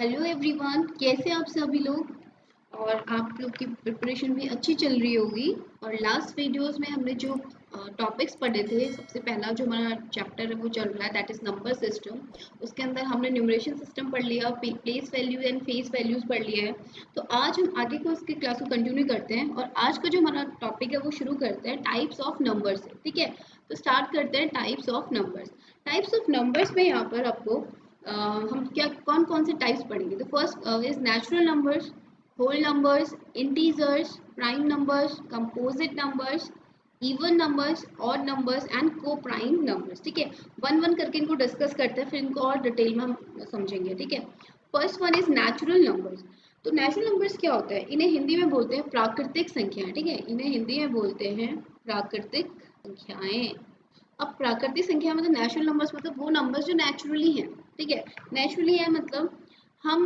Hello everyone, कैसे आप सभी लोग। और आप लोग की प्रिपरेशन भी अच्छी चल रही होगी। और लास्ट वीडियोस में हमने जो टॉपिक्स पढ़े थे, सबसे पहला जो हमारा चैप्टर है वो चल रहा है, दैट इज नंबर सिस्टम। उसके अंदर हमने न्यूमरेशन सिस्टम पढ़ लिया, place values and face values पढ़ लिया है। तो आज हम आगे को उसकी क्लास को कंटिन्यू करते हैं और आज का जो हमारा टॉपिक है वो शुरू करते हैं टाइप्स ऑफ नंबर्स से। ठीक है, तो स्टार्ट करते हैं types of numbers. Types of numbers में यहाँ पर आपको हम क्या कौन कौन से टाइप्स पढ़ेंगे। तो first is natural numbers, whole numbers, integers, prime numbers, composite numbers, even numbers, odd numbers and coprime numbers. ठीक है, वन वन करके इनको डिस्कस करते हैं, फिर इनको और डिटेल में हम समझेंगे। ठीक है, first one is natural numbers. तो नेचुरल नंबर्स क्या होता है, इन्हें हिंदी में बोलते हैं प्राकृतिक संख्याएं। ठीक है, इन्हें हिंदी में बोलते हैं प्राकृतिक संख्याएं। अब प्राकृतिक संख्या मतलब नेचुरल नंबर्स मतलब वो नंबर्स जो नेचुरली हैं। ठीक है, नेचुरली है मतलब हम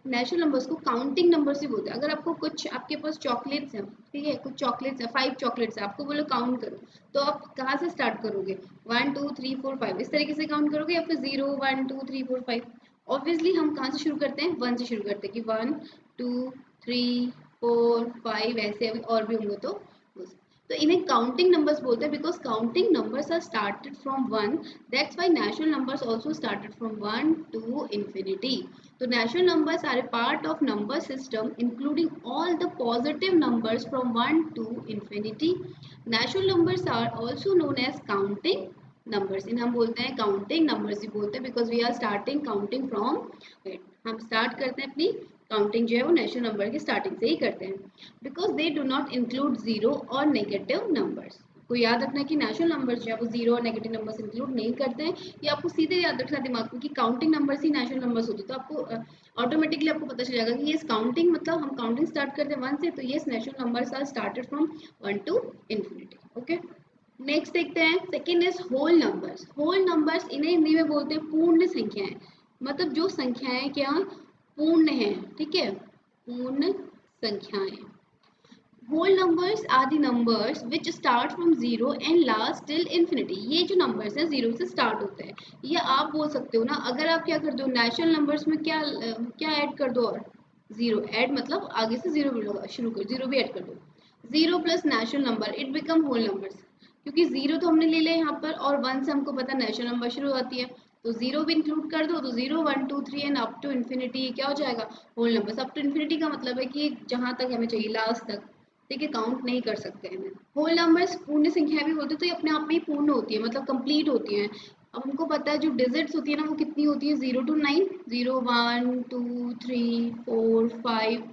नेचुरल नंबर्स को काउंटिंग नंबर्स ही बोलते हैं। अगर आपको कुछ आपके पास चॉकलेट्स हैं, ठीक है, कुछ चॉकलेट्स है, 5 चॉकलेट्स है, आपको बोलो काउंट करो, तो आप कहाँ से स्टार्ट करोगे? 1 2 3 4 5 इस तरीके से काउंट करोगे, या फिर 0 1 2 3 4 5? ऑब्वियसली हम कहाँ से शुरू करते हैं? 1 से शुरू करते हैं कि 1 2 3 4 5, ऐसे अभी और भी होंगे तो तो इन्हें काउंटिंग नंबर्स बोलते हैं, because counting numbers are started from 1। That's why natural numbers also started from 1 to infinity. So natural numbers are a part of number system including all the positive numbers from 1 to infinity. Natural numbers are also known as counting numbers. इन हम बोलते हैं counting numbers ही बोलते हैं, because we are starting counting from it. हम start करते हैं अपनी काउंटिंग जो है वो नेचुरल नंबर की स्टार्टिंग से ही करते हैं, because they do not include zero और नेगेटिव नंबर्स। को याद रखना है कि नेचुरल नंबर्स जो है वो जीरो और नेगेटिव नंबर्स इंक्लूड नहीं करते हैं। ये आपको सीधे याद रखना दिमाग में कि काउंटिंग नंबर्स ही नेचुरल नंबर्स होते हैं। तो आपको ऑटोमेटिकली आपको पता चल जाएगा कि ये काउंटिंग मतलब हम काउंटिंग स्टार्ट करते हैं 1 से, तो ये natural numbers are started from 1 to infinity. Okay, next देखते हैं, second is whole numbers. Whole numbers इन्हें हिंदी में बोलते हैं पूर्ण संख्याएं। मतलब जो संख्याएं क्या पूर्ण है। ठीक है, पूर्ण संख्याएं। Whole numbers are the numbers which start from zero and last till infinity. ये जो नंबर्स हैं जीरो से स्टार्ट होते हैं। ये आप बोल सकते हो ना, अगर आप क्या कर दो नेचुरल नंबर्स में क्या क्या ऐड कर दो, और जीरो ऐड मतलब आगे से जीरो शुरू कर, जीरो भी ऐड कर दो। Zero plus natural number it become whole numbers, क्योंकि जीरो तो हमने ले लिया यहाँ पर और 1 से हमको पता नेचुरल नंबर शुरू होती है, तो जीरो भी इंक्लूड कर दो, तो 0 1 2 3 एंड अप टू इन्फिनिटी क्या हो जाएगा? Whole numbers. Up to infinity का मतलब है कि जहां तक हमें चाहिए लास्ट तक। ठीक है, काउंट नहीं कर सकते हैं। होल नंबर्स पूर्ण संख्या भी होती है, तो ये अपने आप में ही पूर्ण होती है, मतलब कंप्लीट होती है। अब हमको पता है जो डिजिट्स होती है ना वो कितनी होती है, 0 to 9, 0 1 2 3 4 5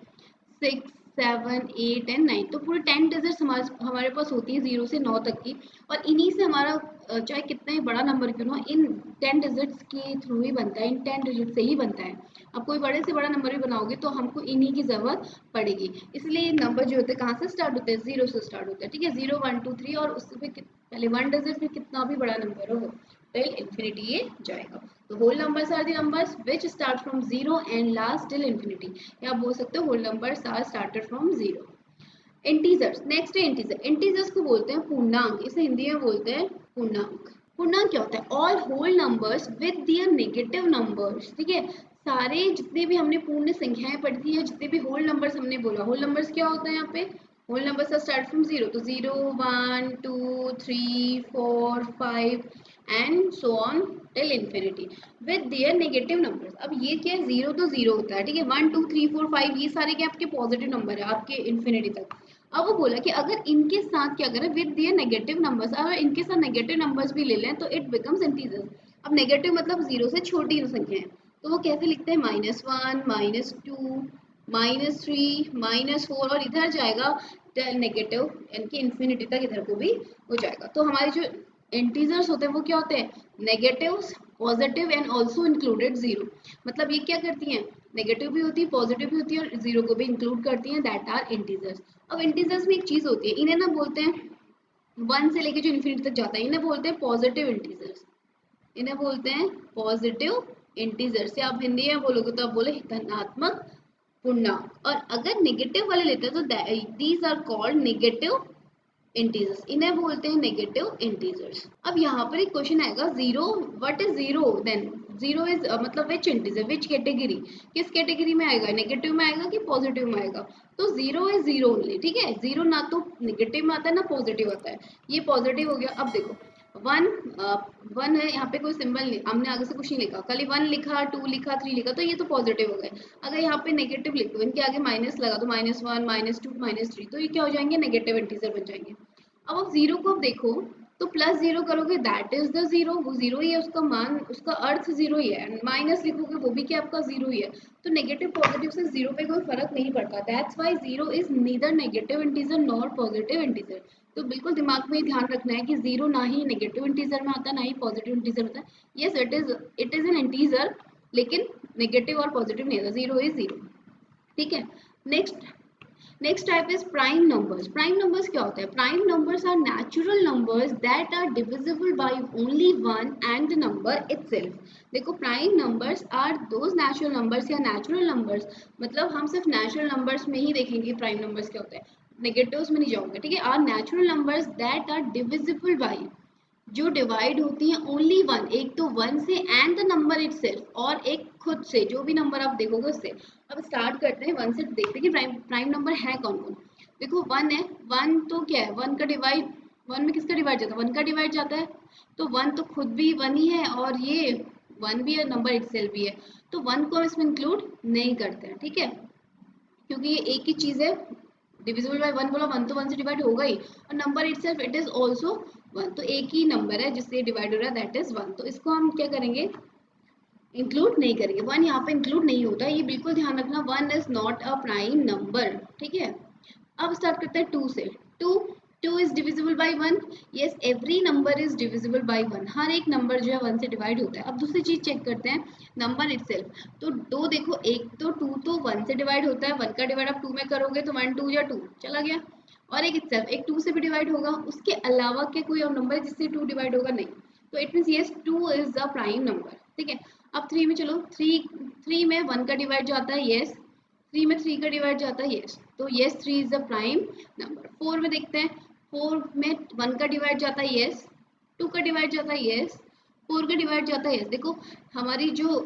6 7 8 एंड 9, तो पूरे 10 डिजिट्स हमारे पास होती है 0 से 9 तक की। और इन्हीं से हमारा चाहे कितना ही बड़ा नंबर क्यों ना हो, इन 10 डिजिट्स के थ्रू ही बनता है, इन 10 डिजिट से ही बनता है। आप कोई बड़े से बड़ा नंबर भी बनाओगे तो हमको इन्हीं की जरूरत पड़ेगी। इसलिए नंबर जो होते हैं कहाँ से स्टार्ट होते हैं? जीरो से स्टार्ट होते हैं। ठीक है, 0 1 2 3, और उससे भी पहले 1 डिजिट में कितना भी बड़ा नंबर हो टिल इन्फिनिटी ये जाएगा। तो whole numbers are the numbers which start from zero and last till infinity, या आप बोल सकते हो whole numbers are started from zero. Integers, next है इंटीजर। इंटीजर्स को बोलते हैं पूर्णांक, इसे हिंदी में बोलते हैं पूर्णांक। पूर्णांक क्या होता है? All whole numbers with their negative numbers. ठीक है, सारे जितने भी हमने पूर्ण संख्याएं पढ़ी थी या जितने भी होल नंबर्स हमने बोला, होल नंबर्स क्या होता है यहाँ पे? Whole numbers are start from zero, तो 0 1 2 3 4 5 and so on till infinity with their negative numbers. अब ये क्या है? जीरो तो जीरो होता है। ठीक है, 1 2 3 4 5 ये सारे क्या आपके पॉजिटिव नंबर है आपके इन्फिनिटी तक। अब वो बोला कि अगर इनके साथ क्या करें, विद दियर नेगेटिव नंबर्स, अगर इनके साथ नेगेटिव नंबर्स भी ले लें तो इट बिकम्स इंटीजर्स। अब नेगेटिव मतलब जीरो से छोटी संख्या है, तो वो कैसे लिखते हैं? -1 -2 -3 -4, और इधर जाएगा नेगेटिव यानी कि इन्फिनिटी तक, इधर को भी हो जाएगा। तो हमारे जो इंटीजर्स होते हैं वो क्या होते हैं? Negatives, positive and also included zero. मतलब ये क्या करती हैं? नेगेटिव भी होती है, पॉजिटिव भी होती है, और जीरो को भी इंक्लूड करती हैं, दैट आर इंटीजर्स। अब इंटीजर्स में एक चीज होती है, इन्हें ना बोलते हैं 1 से लेके जो इन्फिनिटी तक जाता है, इन्हें बोलते हैं पॉजिटिव इंटीजर्स। इन्हें बोलते हैं पॉजिटिव इंटीजर्स, या आप हिंदी में बोलोगे तो आप बोले धनात्मक पूर्णांक। और अगर नेगेटिव वाले लेते हैं तो these are called negative integers, इन्हें बोलते हैं नेगेटिव इंटीजर्स। अब यहाँ पर एक क्वेश्चन आएगा, zero, what is zero then? Zero is मतलब विच इंटीजर, विच कैटेगरी, किस कैटेगरी में आएगा, नेगेटिव में आएगा कि पॉजिटिव में आएगा। तो जीरो इज जीरो ओनली, ठीक है। जीरो ना तो नेगेटिव में आता है ना पॉजिटिव आता है, ये पॉजिटिव हो गया। अब देखो वन, वन है यहाँ पे कोई सिंबल नहीं, हमने आगे से कुछ नहीं लिखा, खाली वन लिखा, टू लिखा, थ्री लिखा, तो ये तो पॉजिटिव हो गए। अगर यहाँ पे नेगेटिव लिखो, इनके आगे माइनस लगा तो minus one, minus two, minus three, तो ये क्या हो जाएंगे, नेगेटिव इंटीजर बन जाएंगे। अब आप जीरो को अब देखो तो प्लस जीरो करोगे दैट इज द जीरो, वो जीरो ही है, उसका मान, उसका अर्थ जीरो ही है। माइनस लिखोगे वो भी क्या आपका जीरो ही है। तो नेगेटिव पॉजिटिव से जीरो पे कोई फर्क नहीं पड़ता। That's why zero is neither negative integer nor positive integer. तो बिल्कुल दिमाग में ध्यान रखना है कि जीरो ना ही नेगेटिव इंटीजर में आता है ना ही पॉजिटिव इंटीजर होता है। Yes it is an integer, लेकिन नेगेटिव और पॉजिटिव नहीं होता, जीरो इज जीरो, ठीक है। Next type is prime numbers. Prime numbers क्या होता है? Prime numbers are natural numbers that are divisible by only one and the number itself. देखो prime numbers are those natural numbers या natural numbers, मतलब हम सिर्फ नेचुरल नंबर्स में ही देखेंगे प्राइम नंबर्स क्या होता है, नेगेटिव्स में नहीं जाऊंगे, ठीक है। Are natural numbers that are divisible by, जो डिवाइड होती है ओनली वन, एक तो वन से एंड द नंबर इटसेल्फ, और एक खुद से, जो भी नंबर आप देखोगे उससे। अब स्टार्ट करते हैं वन से, देखते हैं कि प्राइम नंबर है कौन कौन। देखो वन है, वन तो क्या है, वन का डिवाइड, वन में किसका डिवाइड जाता है, वन का डिवाइड जाता है। तो वन तो खुद भी वन ही है, और ये वन भी है, नंबर इटसेल्फ भी है, तो वन को हम इसमें इंक्लूड नहीं करते हैं, ठीक है, क्योंकि ये एक ही चीज है। डिविजिबल बाय वन बोला, वन तो वन से डिवाइड होगा ही, और number itself it is also one, तो एक ही नंबर है जिससे डिवाइड हो रहा है, दैट इज वन। तो इसको हम क्या करेंगे, इंक्लूड नहीं करेंगे, वन यहाँ पे इंक्लूड नहीं होता, ये बिल्कुल ध्यान रखना, one is not a prime number, ठीक है। अब स्टार्ट करते हैं टू से। Two, two is divisible by one, yes every number is divisible by one, हर एक नंबर जो है वन से डिवाइड होता है। अब दूसरी चीज चेक करते हैं, नंबर इटसेल्फ। तो दो देखो, एक तो टू तो वन से डिवाइड होता है, वन का डिवाइड आप टू में करोगे तो वन टू या टू चला गया, और एक इटसेल्फ, एक टू से भी डिवाइड होगा, उसके अलावा के कोई और नंबर है जिससे टू डिवाइड होगा, नहीं। तो it means yes two is the prime number, ठीक है। अब थ्री में चलो, थ्री, थ्री में वन का डिवाइड जाता है, यस, थ्री में थ्री का डिवाइड जाता है, यस, तो yes three is the prime number. Four में देखते हैं, फोर में वन का डिवाइड जाता है, यस, टू का डिवाइड जाता है, यस, फोर का डिवाइड जाता है, यस। देखो हमारी जो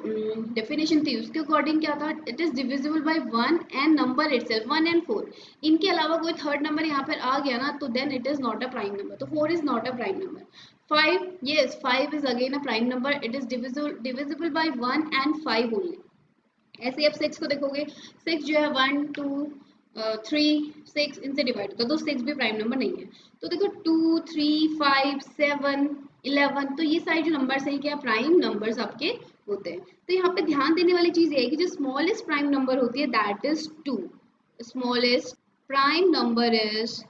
डेफिनेशन थी उसके अकॉर्डिंग क्या था, it is divisible by one and number itself, one and four, इनके अलावा कोई थर्ड नंबर यहाँ पर आ गया ना, तो then it is not a prime number, तो four is not a prime number. Five, yes, five is again a prime number, it is divisible by one and five only. ऐसे ही आप six को देखोगे, सिक्स जो है one two three, सिक्स इनसे डिवाइड होता है, तो सिक्स भी प्राइम नंबर नहीं है। तो देखो two, three, five, seven, eleven, तो ये सारे जो नंबर्स हैं क्या प्राइम नंबर्स आपके होते हैं। तो यहाँ पे ध्यान देने वाली चीज ये है कि जो स्मॉलेस्ट प्राइम नंबर होती है that is two, smallest prime number is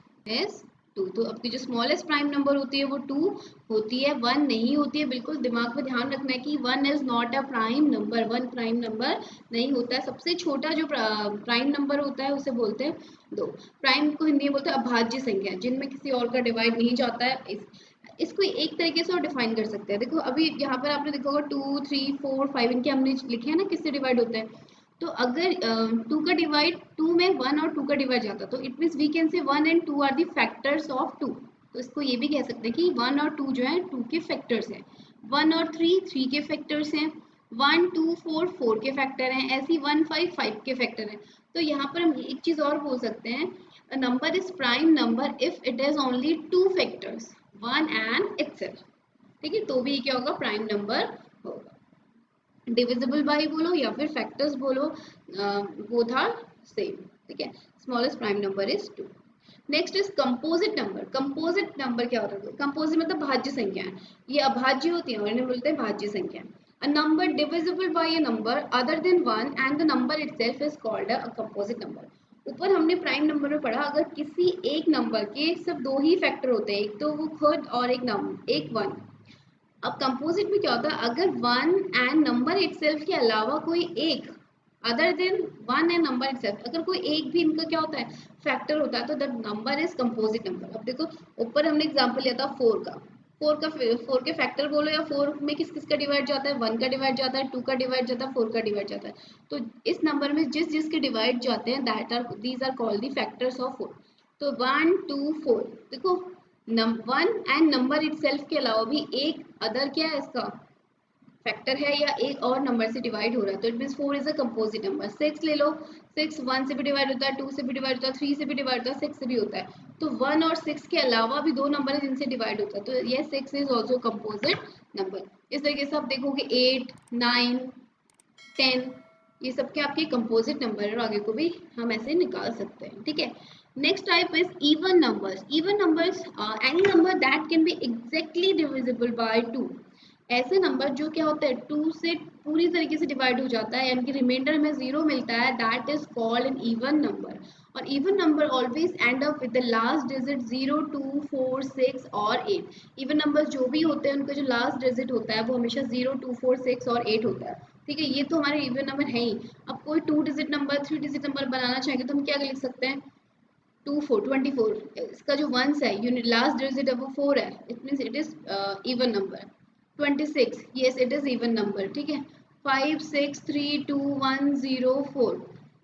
two. तो आपकी जो स्मॉलेस्ट प्राइम नंबर होती है वो टू होती है, वन नहीं होती है। बिल्कुल दिमाग में ध्यान रखना है कि one is not a prime number, one prime number नहीं होता है। सबसे छोटा जो प्राइम नंबर होता है उसे बोलते हैं दो। प्राइम को हिंदी में बोलते हैं अभाज्य संख्या, जिनमें किसी और का डिवाइड नहीं जाता है। इसको एक तरीके से और डिफाइन कर सकते हैं। देखो अभी यहाँ पर आपने देखा होगा टू, थ्री, फोर, फाइव, इनके हमने लिखे हैं ना किससे डिवाइड होते हैं। तो अगर टू का डिवाइड, टू में वन और टू का डिवाइड जाता, तो it means we can say one and two are the factors of two. तो इसको ये भी कह सकते हैं कि वन और टू जो है टू के फैक्टर्स हैं, वन और थ्री, थ्री के फैक्टर्स हैं, वन टू फोर, फोर के फैक्टर हैं, ऐसी वन फाइव, फाइव के फैक्टर हैं। तो यहाँ पर हम एक चीज और बोल सकते हैं, अ number is prime number if it has only two factors, one and itself, ठीक है। तो भी क्या होगा, प्राइम नंबर होगा। डिविजिबल बाई बोलो या फिर फैक्टर्स बोलो, बोथ आर सेम, ठीक है। Smallest prime number is two. Next is composite number. Composite number क्या होता है? कंपोजिट मतलब भाज्य संख्या, ये अभाज्य होती है और इन्हें बोलते हैं भाज्य संख्या। A number divisible by a number other than one and the number itself is called a composite number. ऊपर हमने प्राइम नंबर में पढ़ा, अगर किसी एक नंबर के सिर्फ दो ही फैक्टर होते हैं, एक तो वो खुद और एक नंबर, एक वन। अब कंपोजिट में क्या होता है, अगर वन एंड नंबर इटसेल्फ के अलावा कोई एक, other than one and number itself, अगर कोई एक भी इनका क्या होता है, फैक्टर होता है, तो the number is composite number. अब देखो ऊपर हमने एग्जांपल लिया था फोर का, फोर के फैक्टर बोलो या फोर में किस किस का डिवाइड जाता है, वन का डिवाइड जाता है, टू का डिवाइड जाता है, फोर का डिवाइड जाता है। तो इस नंबर में जिस जिसके डिवाइड जाते हैं that are these are called the factors of four. तो वन टू फोर, देखो वन एंड नंबर इटसेल्फ के अलावा भी एक अदर क्या है इसका फैक्टर है या एक और नंबर से डिवाइड हो रहा है, तो it means 4 is a composite number. 6 ले लो, 6 1 से भी डिवाइड होता है, 2 से भी डिवाइड होता है, 3 से भी डिवाइड होता है, 6 से भी होता है। तो 1 और 6 के अलावा भी दो नंबर है जिनसे डिवाइड होता है, तो ये 6 इज ऑल्सो कंपोजिट नंबर। इस तरीके से आप देखोगे 8 9 10 ये सब के आपके कंपोजिट नंबर है, और आगे को भी हम ऐसे निकाल सकते हैं, ठीक है। Next type is even numbers. Even numbers any number that can be exactly divisible by 2। ऐसे नंबर जो क्या होता है 2 से पूरी तरीके से डिवाइड हो जाता है, यानी कि रिमाइंडर में 0 मिलता है, that is called an even number. और even number always end up with the last digit 0 2 4 6 और 8। इवन नंबर जो भी होते हैं उनका जो लास्ट डिजिट होता है वो हमेशा 0 2 4 6 और 8 होता है, ठीक है। ये तो हमारे इवन नंबर है ही। अब कोई 2 डिजिट नंबर 3 डिजिट नंबर बनाना चाहेंगे तो हम क्या लिख सकते हैं, 2 4 24। इसका जो वंस है यूनिट लास्ट डिजिट है वो 4 है, it means it is even number. 26 yes it is even number, ठीक है। 5 6 3 2 1 0 4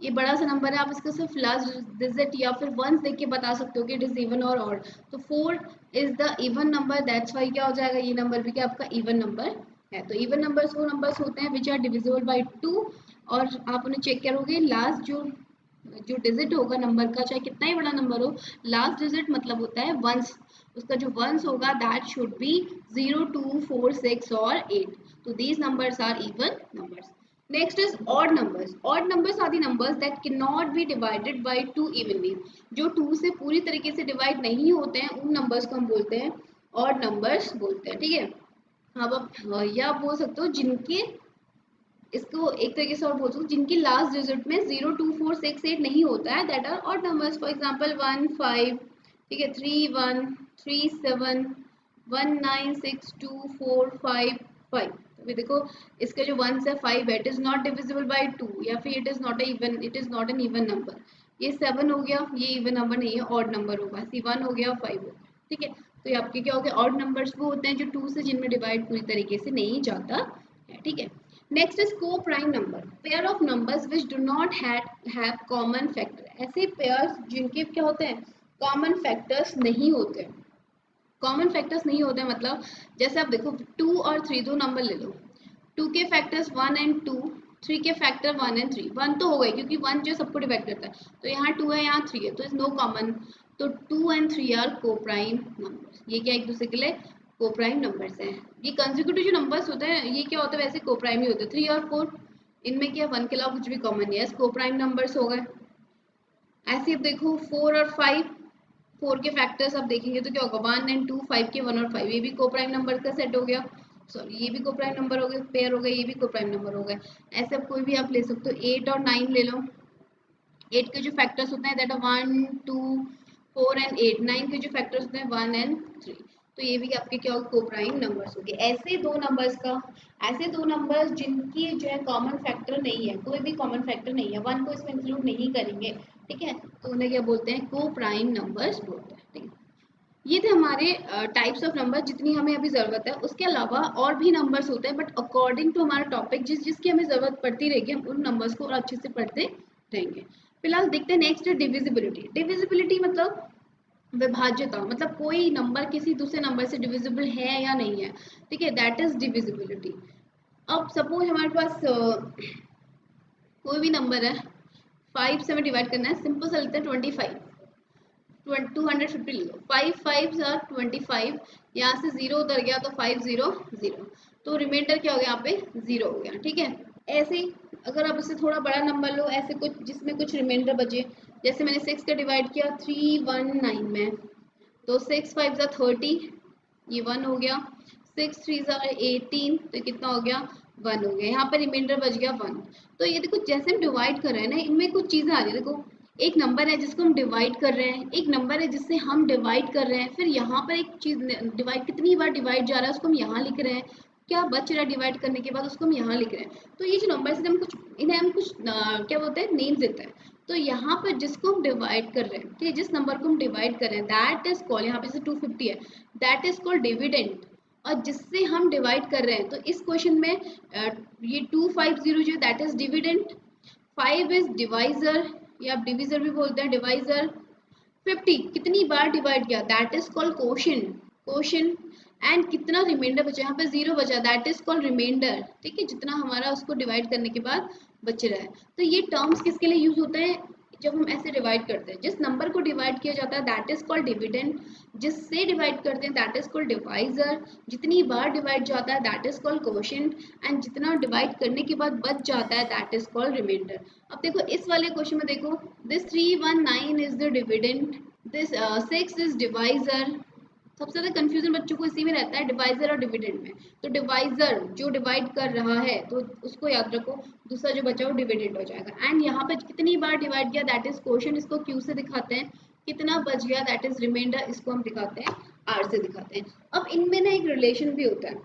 ये बड़ा सा नंबर है, आप इसका सिर्फ लास्ट डिजिट या फिर वंस देख के बता सकते हो कि इट इज इवन और ऑड। तो 4 is the even number, that's why क्या हो जाएगा, ये नंबर भी क्या आपका इवन नंबर है। तो इवन नंबर्स वो नंबर्स होते हैं विच आर डिविजिबल बाय 2, और आप उन्हें चेक करोगे लास्ट जो जो डिजिट होगा नंबर का, चाहे कितना ही बड़ा नंबर हो, लास्ट डिजिट मतलब होता है वंस। उसका जो वंस होगा दैट शुड बी 0 2 4 6 और 8। तो these numbers are even numbers. Next is odd numbers. Odd numbers are the numbers that can not be divided by 2 evenly. जो 2 से पूरी तरीके से डिवाइड नहीं होते हैं उन नंबर्स को हम बोलते हैं ऑड नंबर्स बोलते हैं, ठीक है। अब आप या बोल सकते हो जिनके, इसको एक तरीके से और बोल सकते जिनकी लास्ट डिजिट में 0 2 4 6 8 नहीं होता है, that are odd numbers. For example 1 5, ठीक है, 3 1 3 7 1 9 6 2 4 5 5। अभी देखो इसका जो वंस है 5 है, it is not divisible by 2, या फिर it is not even, it is not an even number. ये 7 हो गया, ये इवन नंबर नहीं है, ऑड नंबर होगा। सी 1 हो गया, 5 हो गया, ठीक है। तो ये आपके क्या हो गया, ऑड नंबर्स वो होते हैं जो 2 से जिनमें डिवाइड पूरी तरीके से नहीं जाता है, ठीक है। Next is co-prime number, pair of numbers which do not have common factor। ऐसे पेयर्स जिनके क्या होते हैं कॉमन फैक्टर्स नहीं होते। कॉमन फैक्टर्स नहीं होते मतलब जैसे आप देखो 2 और 3 दो नंबर ले लो, 2 के फैक्टर्स 1 एंड 2, 3 के फैक्टर 1 एंड 3। 1 तो हो गए क्योंकि 1 जो सबको डिवाइड करता है, तो यहाँ 2 है यहाँ 3 है, तो इज नो कॉमन। तो 2 and 3 are coprime numbers. ये क्या एक दूसरे के लिए को प्राइम नंबर्स हैं। ये कंसेक्यूटिव जो नंबर्स होते हैं ये क्या होता है वैसे को प्राइम ही होते हैं। 3 और 4 इनमें क्या 1 के अलावा कुछ भी कॉमन नहीं है, को प्राइम नंबर्स हो गए। ऐसे अब देखो 4 और 5, 4 के फैक्टर्स आप देखेंगे तो क्या होगा 1 एंड 2, 5 के 1 और 5, ये भी को प्राइम नंबर का सेट हो गया। सॉरी ये भी को प्राइम नंबर हो गए, पेयर हो गए, ये भी को प्राइम नंबर हो गए। ऐसे अब कोई भी आप ले सकते हो, 8 और 9 ले लो। 8 के जो फैक्टर्स होते हैं दैट आर 1 2 4 एंड 8। 9 के जो फैक्टर्स होते हैं 1 एंड 3। तो ये भी आपके क्या होगा को प्राइम नंबर्स हो गए। ऐसे दो नंबर्स का, ऐसे दो नंबर्स जिनकी जो है कॉमन फैक्टर नहीं है, कोई भी कॉमन फैक्टर नहीं है, 1 को इसमें इंक्लूड नहीं करेंगे, ठीक है, तो उन्हें क्या बोलते हैं को प्राइम नंबर्स बोलते हैं, ठीक है। ये थे हमारे टाइप्स ऑफ नंबर जितनी हमें अभी ज़रूरत है। उसके अलावा और भी नंबर्स होते हैं, बट अकॉर्डिंग टू हमारा टॉपिक जिसकी हमें ज़रूरत पड़ती रहेगी हम उन नंबर्स को और अच्छे से पढ़ते रहेंगे। फिलहाल देखते हैं नेक्स्ट डिविजिबिलिटी। डिविजिबिलिटी मतलब विभाज्यता, मतलब कोई नंबर किसी दूसरे नंबर से डिविजिबल है या नहीं है, ठीक है, दैट इज डिविजिबिलिटी। अब सपोज हमारे पास कोई भी नंबर है, 5 से हमें डिवाइड करना है, सिंपल सा लेते हैं 25, 250 ले लो, 5 5 आर 25, यहाँ से 0 उधर गया तो 5 0 0, तो रिमाइंडर क्या हो गया यहाँ पे 0 हो गया, ठीक है। ऐसे ही अगर आप इससे थोड़ा बड़ा नंबर लो, ऐसे कुछ जिसमें कुछ रिमाइंडर बचे, जैसे मैंने 6 का डिवाइड किया 319 में, तो 6 5 ज़ा 30, ये 1 हो गया, 6 3 ज़ा 18, तो कितना हो गया 1 हो गया, यहाँ पर रिमाइंडर बच गया 1। तो ये देखो जैसे हम डिवाइड कर रहे हैं ना, इनमें कुछ चीज़ें आ रही है। देखो एक नंबर है जिसको हम डिवाइड कर रहे हैं, एक नंबर है जिससे हम डिवाइड कर रहे हैं, फिर यहाँ पर एक चीज़ डिवाइड कितनी बार डिवाइड जा रहा है उसको हम यहाँ लिख रहे हैं, क्या बच रहा है डिवाइड करने के बाद उसको हम यहाँ लिख रहे हैं। तो ये जो नंबर है हम कुछ इन्हें हम कुछ क्या बोलते हैं नेम्स देते हैं। तो यहाँ पर जिसको हम डिवाइड कर रहे हैं, ठीक है, जिस नंबर को हम डिवाइड कर रहे हैं दैट इज कॉल्ड, यहाँ पे जैसे 250 है, दैट इज कॉल्ड डिविडेंड। और जिससे हम डिवाइड कर रहे हैं, तो इस क्वेश्चन में ये 250 जो that is dividend, 5 is divisor या आप डिविजर भी बोलते हैं, डिवाइजर। 50 कितनी बार डिवाइड किया that is called question, question. And कितना रिमाइंडर बचा, यहाँ पे 0 बचा, दैट इज कॉल्ड रिमाइंडर, ठीक है, जितना हमारा उसको डिवाइड करने के बाद बच रहा है। तो ये टर्म्स किसके लिए यूज होते हैं, जब हम ऐसे डिवाइड करते हैं, जिस नंबर को डिवाइड किया जाता है दैट इज कॉल्ड डिविडेंड, जिससे डिवाइड करते हैं दैट इज कॉल्ड डिवाइजर, जितनी बार डिवाइड जाता है that is called quotient, and जितना डिवाइड करने के बाद बच जाता है दैट इज कॉल्ड रिमाइंडर। अब देखो इस वाले क्वेश्चन में देखो, this 319 is the dividend, this 6 is divisor. सबसे ज्यादा कंफ्यूजन बच्चों को इसी में रहता है, डिवाइजर और डिविडेंड में। तो डिवाइजर जो डिवाइड कर रहा है तो उसको याद रखो, दूसरा जो बचा वो डिविडेंड हो जाएगा। एंड यहाँ पे कितनी बार डिवाइड किया दैट इज क्वोशिएंट, इसको क्यू से दिखाते हैं, कितना बच गया दैट इज रिमाइंडर, इसको हम दिखाते हैं आर से दिखाते हैं। अब इनमें ना एक रिलेशन भी होता है,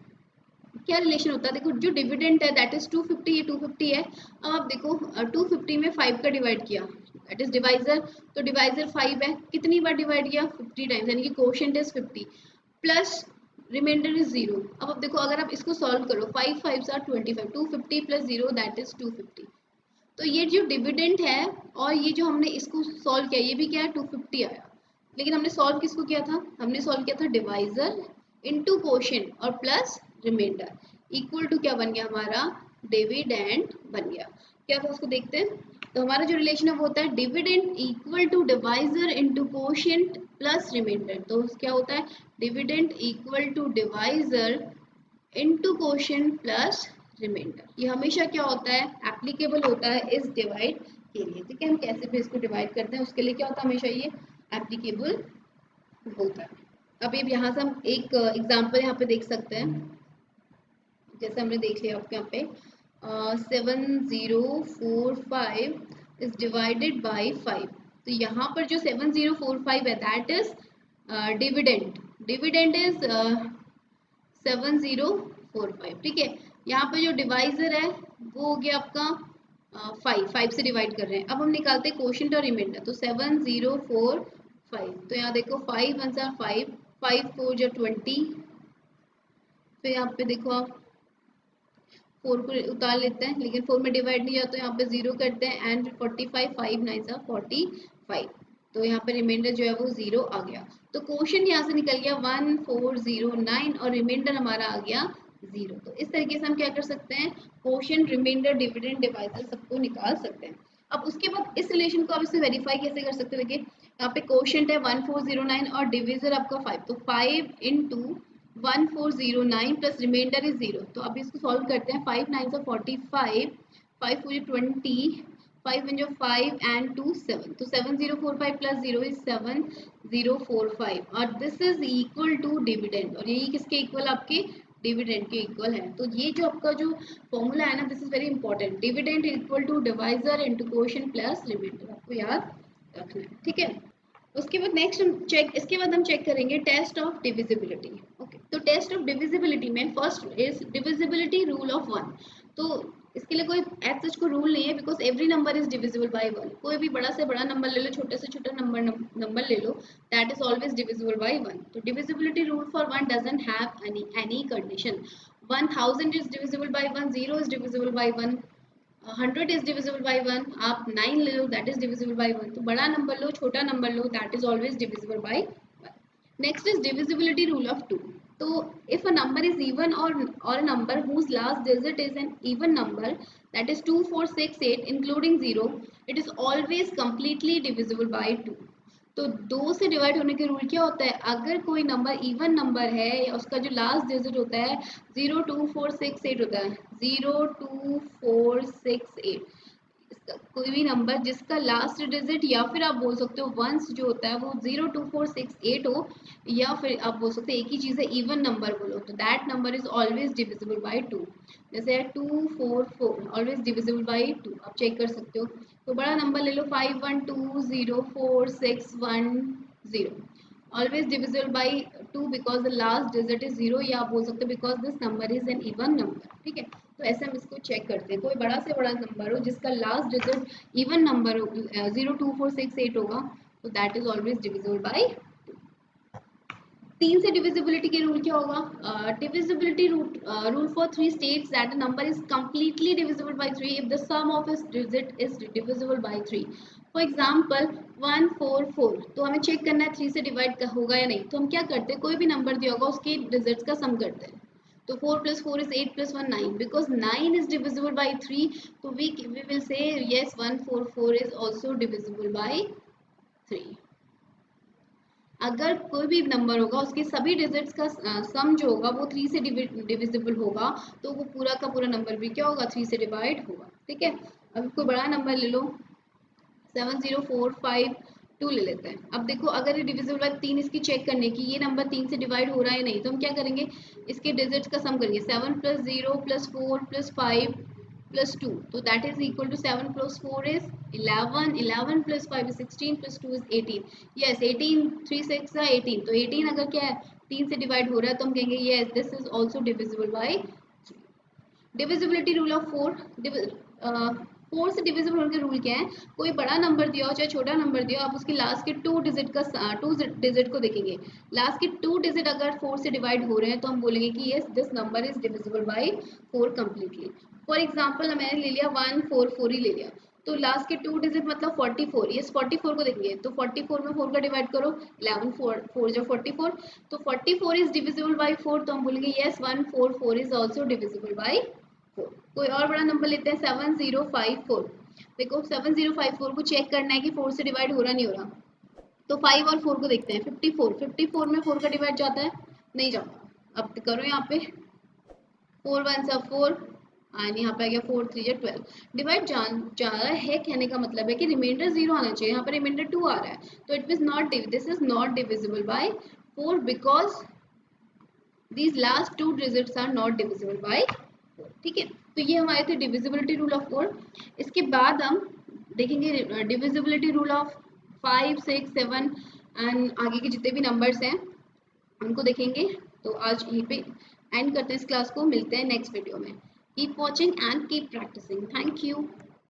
क्या रिलेशन होता है, देखो जो डिविडेंड है दैट इज 250, ये 250 है। अब आप देखो 250 में 5 का डिवाइड किया दैट इज डिवाइजर, तो डिवाइजर 5 है, कितनी बार डिवाइड किया 50 टाइम्स, यानी कि quotient is 50 plus remainder is 0। अब देखो अगर आप इसको सॉल्व करो, 5 5 आर 25, 250 प्लस 0 दैट इज 250। तो ये जो डिविडेंड है और ये जो हमने इसको सॉल्व किया, ये भी क्या है 250 आया, लेकिन हमने सॉल्व किसको किया था, हमने सॉल्व किया था डिवाइजर इनटू कोशेंट और प्लस रिमाइंडर, इक्वल टू क्या बन गया हमारा, डिविडेंड बन गया। क्या था उसको देखते हैं। तो हमारा जो रिलेशन है वो होता है dividend equal to divisor into quotient plus remainder. तो क्या होता है, dividend equal to divisor into quotient plus remainder. ये हमेशा क्या होता है, एप्लीकेबल होता है इस डिवाइड के लिए, ठीक है, हम कैसे भी इसको डिवाइड करते हैं उसके लिए क्या होता है, हमेशा ये एप्लीकेबल होता है। अभी यहाँ से हम एक एग्जांपल यहाँ पे देख सकते हैं, जैसे हमने देख लिया आपके यहाँ पे 7045 इज डिवाइडेड बाय 5। तो यहाँ पर जो 7045 है that is dividend, dividend is 7045, ठीक है। यहाँ पे जो डिवाइजर है वो हो गया आपका 5 से डिवाइड कर रहे हैं। अब हम निकालते हैं कोशेंट और रिमाइंडर, तो 7045, तो यहाँ देखो 5 1 सा 5, 5 4 जो 20, फिर यहाँ पे देखो आप 4 को उतार लेते हैं, लेकिन 4 में डिवाइड नहीं जाता, तो यहाँ पे 0 करते हैं एंड 45, 5 9 सा 45, तो यहाँ पे रिमाइंडर जो है वो 0 आ गया। तो क्वोशिएंट यहाँ से निकल गया 1409 और रिमाइंडर हमारा आ गया 0। तो इस तरीके से हम क्या कर सकते हैं, क्वोशिएंट, रिमाइंडर, डिविडेंड, डिवाइजर सबको निकाल सकते हैं। अब उसके बाद इस रिलेशन को आप इससे वेरीफाई कैसे कर सकते हैं, देखिए यहाँ पे क्वोशिएंट है 1409 और डिविजर आपका 5, तो 5 इंटू 1409 प्लस रिमाइंडर इज 0। तो अब इसको सॉल्व करते हैं, 5 9 से 45, 5 4 20, 5 1 जो 5 एंड 2 7, तो 7045 प्लस 0 इज 7045 और this is equal to dividend, और यही किसके इक्वल, आपके डिविडेंड के इक्वल है। तो ये जो आपका जो फॉर्मूला है ना, this is very important, dividend equal to divisor into quotient plus remainder, आपको याद रखना है, ठीक है। उसके बाद नेक्स्ट हम चेक, इसके बाद हम चेक करेंगे टेस्ट ऑफ डिविजिबिलिटी। ओके, तो टेस्ट ऑफ डिविजिबिलिटी में first is divisibility rule of 1। तो इसके लिए कोई एज सच को रूल नहीं है, because every number is divisible by 1। कोई भी बड़ा से बड़ा नंबर ले लो, छोटे से छोटा नंबर ले लो, that is always divisible by 1। तो divisibility rule for 1 doesn't have any condition. 1000 is divisible by 1, 0 is divisible by 1, 100 is divisible by 1, आप 9 ले लो दैट इज डिविजिबल बाय 1। तो बड़ा नंबर लो, छोटा नंबर लो, that is always divisible by 1। Next is divisibility rule of 2। तो if a number is even or a number whose last digit is an even number, that is 2 4 6 8 including 0, it is always completely divisible by 2। तो 2 से divide होने के rule क्या होता है, अगर कोई नंबर इवन नंबर है या उसका जो लास्ट डिजिट होता है 0 2 4 6 8 होता है, 0 2 4 6 8, कोई भी नंबर जिसका लास्ट डिजिट या फिर आप बोल सकते हो वंस जो होता है वो 0 2 4 6 8 हो, या फिर आप बोल सकते हो एक ही चीज़ है इवन नंबर बोलो, तो that number is always divisible bye 2। जैसे 2 4 4 ऑलवेज डिविजिबल बाय 2, आप चेक कर सकते हो। तो बड़ा नंबर ले लो 5 1 2 0 4 6 1 0, always divisible bye 2 because the last digit is 0, या आप बोल सकते हो because this number is an even number, ठीक है। तो ऐसे हम इसको चेक करते हैं, कोई बड़ा से बड़ा नंबर हो जिसका लास्ट डिजिट इवन नंबर हो, 0 2 4 6 8 होगा, तो that is always divisible bye 2। 3 से डिविजिबिलिटी के रूल क्या होगा? Divisibility rule for 3 states that a number is completely divisible by 3 if the sum of its digit is divisible by 3. For example 144, तो हमें check करना है 3 से डिवाइड होगा या नहीं, तो हम क्या करते हैं, कोई भी नंबर दिया होगा उसके डिजिट्स का सम करते हैं। तो 4 + 4 is 8 + 1 9, because 9 is divisible by 3, तो we will say yes 144 is also divisible by 3. अगर कोई भी नंबर होगा उसके सभी डिजिट्स का सम जो होगा वो 3 से डिविजिबल होगा, तो वो पूरा का पूरा नंबर भी क्या होगा, 3 से डिवाइड होगा। ठीक है, अब कोई बड़ा नंबर ले लो, 70452 ले लेते हैं। अब देखो अगर ये डिविजिबल बाय 3, इसकी चेक करने की, ये नंबर 3 से डिवाइड हो रहा है या नहीं, तो हम क्या करेंगे, इसके डिजिट्स का सम करेंगे। 7 + 0 + 4 + 5 + 2, तो that is equal to 7 + 4 is 11, 11 + 5 is 16 + 2 is 18। Yes 18, 3 6 है 18, तो 18 अगर क्या है 3 से डिवाइड हो रहा है तो हम कहेंगे yes this is also divisible by. Divisibility rule of 4 से डिविजिबल होने के रूल क्या है, कोई बड़ा नंबर दिया हो चाहे छोटा नंबर दिया हो, आप उसके लास्ट के 2 डिजिट को देखेंगे। लास्ट के 2 डिजिट अगर 4 से डिवाइड हो रहे हैं तो हम बोलेंगे कि yes this number is divisible bye 4 completely. For example मैंने ले लिया 144 ही ले लिया, तो लास्ट के 2 डिजिट मतलब 44, यस 44 को देखेंगे, तो 44 में 4 का डिवाइड करो, 11 4 जो 44, तो 44 इज डिविजिबल बाय 4, तो हम बोलेंगे yes 144 is also divisible by 4। कोई और बड़ा नंबर लेते हैं 7054। देखो 7054 को चेक करना है कि 4 से डिवाइड हो रहा नहीं हो रहा, तो 5 और 4 को देखते हैं। 54 में 4 का डिवाइड जाता है, नहीं जाता। अब करो यहाँ पे 4 1 4 एंड यहाँ पे आ गया 4 3 12, डिवाइड जा रहा है, कहने का मतलब है कि रिमाइंडर 0 आना चाहिए, यहाँ पर रिमाइंडर 2 आ रहा है, तो it is not, this is not divisible by 4 because these last two digits are not divisible by 4। ठीक है, तो ये हमारे थे डिविजिबिलिटी रूल ऑफ 4। इसके बाद हम देखेंगे डिविजिबिलिटी रूल ऑफ 5 6 7 एंड आगे के जितने भी नंबर्स हैं उनको देखेंगे। तो आज यहीं पे एंड करते हैं इस क्लास को, मिलते हैं नेक्स्ट वीडियो में। Keep watching and keep practising. Thank you.